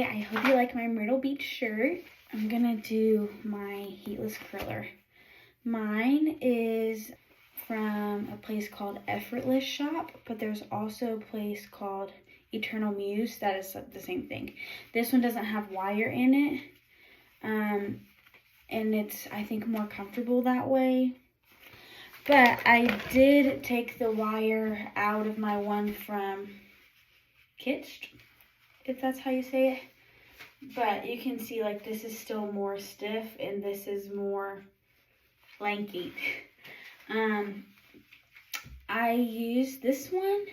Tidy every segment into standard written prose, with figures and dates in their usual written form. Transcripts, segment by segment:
I hope you like my Myrtle Beach shirt. I'm gonna do my heatless curler. Mine is from a place called Effortless Shop, but there's also a place called Eternal Muse that is the same thing. This one doesn't have wire in it, and it's, I think, more comfortable that way. But I did take the wire out of my one from Kitsch, if that's how you say it. But you can see, like, this is still more stiff and this is more lanky. I use this one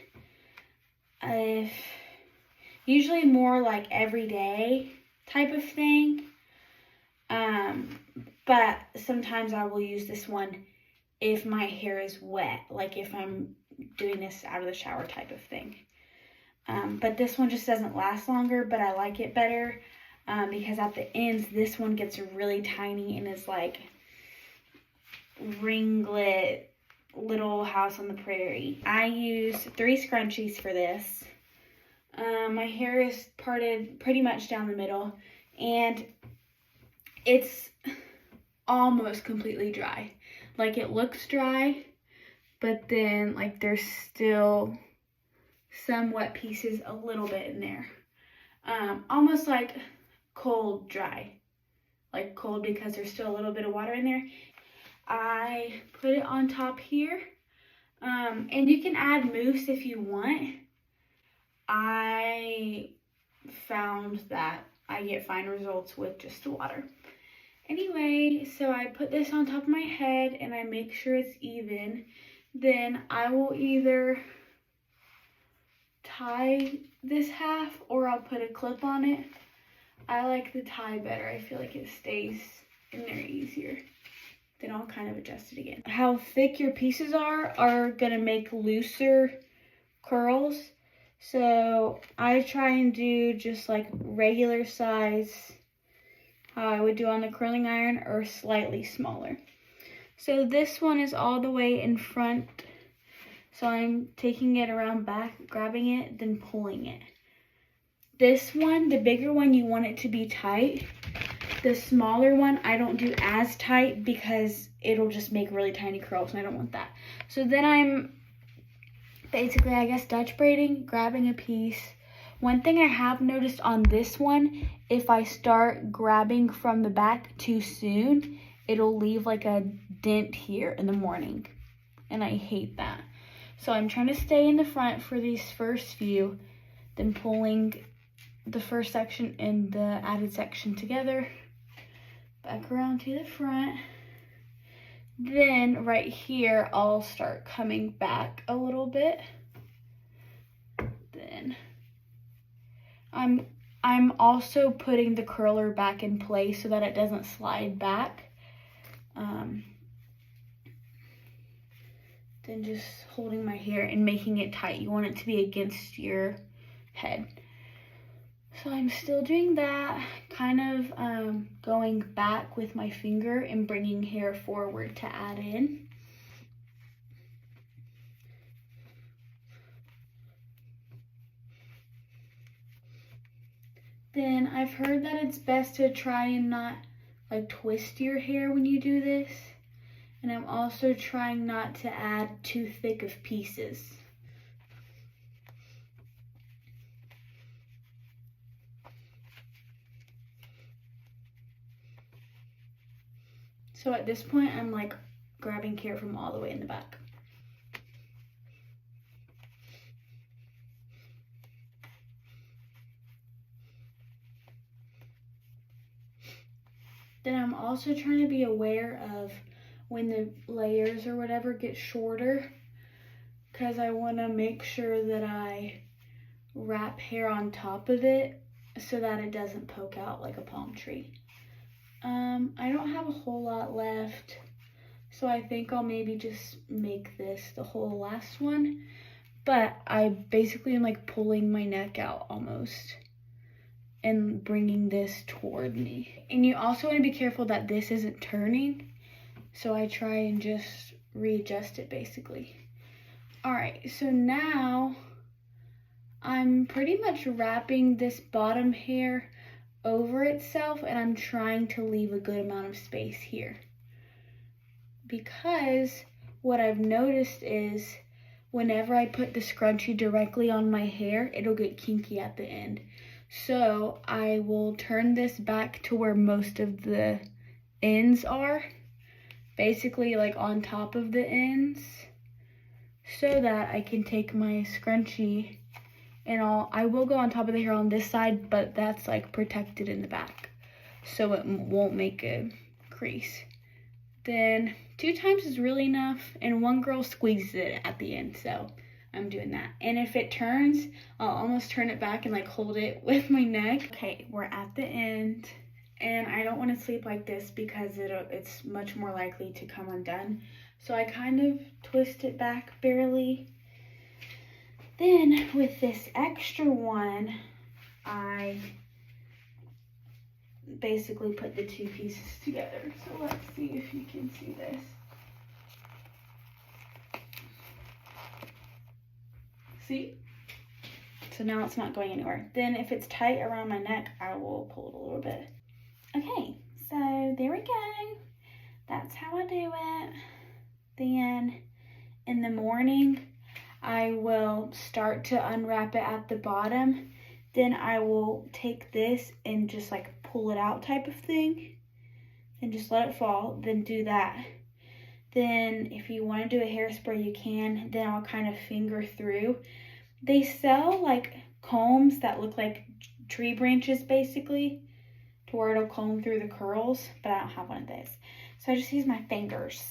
usually more like everyday type of thing. But sometimes I will use this one if my hair is wet, like if I'm doing this out of the shower type of thing. But this one just doesn't last longer, but I like it better because at the ends, this one gets really tiny and is like ringlet, Little House on the Prairie. I use 3 scrunchies for this. My hair is parted pretty much down the middle, and it's almost completely dry. Like, it looks dry, but then like there's still some wet pieces a little bit in there. Almost like cold dry. Like cold because there's still a little bit of water in there. I put it on top here. And you can add mousse if you want. I found that I get fine results with just the water. Anyway, so I put this on top of my head and I make sure it's even. Then I will either tie this half or I'll put a clip on it. I like the tie better. I feel like it stays in there easier. Then I'll kind of adjust it again. How thick your pieces are gonna make looser curls. So I try and do just like regular size, how I would do on the curling iron, or slightly smaller. So this one is all the way in front. So I'm taking it around back, grabbing it, then pulling it. This one, the bigger one, you want it to be tight. The smaller one, I don't do as tight because it'll just make really tiny curls and I don't want that. So then I'm basically, I guess, Dutch braiding, grabbing a piece. One thing I have noticed on this one, if I start grabbing from the back too soon, it'll leave like a dent here in the morning. And I hate that. So I'm trying to stay in the front for these first few, then pulling the first section and the added section together, back around to the front. Then right here, I'll start coming back a little bit. Then I'm also putting the curler back in place so that it doesn't slide back. Then just holding my hair and making it tight. You want it to be against your head. So I'm still doing that, kind of going back with my finger and bringing hair forward to add in. Then I've heard that it's best to try and not like twist your hair when you do this. And I'm also trying not to add too thick of pieces. So at this point, I'm like grabbing hair from all the way in the back. Then I'm also trying to be aware of when the layers or whatever get shorter, because I want to make sure that I wrap hair on top of it so that it doesn't poke out like a palm tree. I don't have a whole lot left, so I think I'll maybe just make this the whole last one. But I basically am like pulling my neck out almost and bringing this toward me. And you also want to be careful that this isn't turning, so I try and just readjust it basically. All right, so now I'm pretty much wrapping this bottom hair over itself, and I'm trying to leave a good amount of space here. Because what I've noticed is whenever I put the scrunchie directly on my hair, it'll get kinky at the end. So I will turn this back to where most of the ends are, basically like on top of the ends, so that I can take my scrunchie and I will go on top of the hair on this side, but that's like protected in the back, so it won't make a crease. Then 2 times is really enough, and one girl squeezes it at the end, so I'm doing that. And if it turns, I'll almost turn it back and like hold it with my neck. Okay, we're at the end, and I don't want to sleep like this because it's much more likely to come undone. So I kind of twist it back barely. Then with this extra one, I basically put the 2 pieces together. So let's see if you can see this. See? So now it's not going anywhere. Then if it's tight around my neck, I will pull it a little bit. Okay, so there we go. That's how I do it. Then in the morning, I will start to unwrap it at the bottom. Then I will take this and just like pull it out type of thing. Then just let it fall, then do that. Then if you want to do a hairspray, you can. Then I'll kind of finger through. They sell like combs that look like tree branches basically, to where it'll comb through the curls, but I don't have one of those. So I just use my fingers.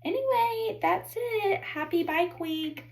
Anyway, that's it. Happy bike week.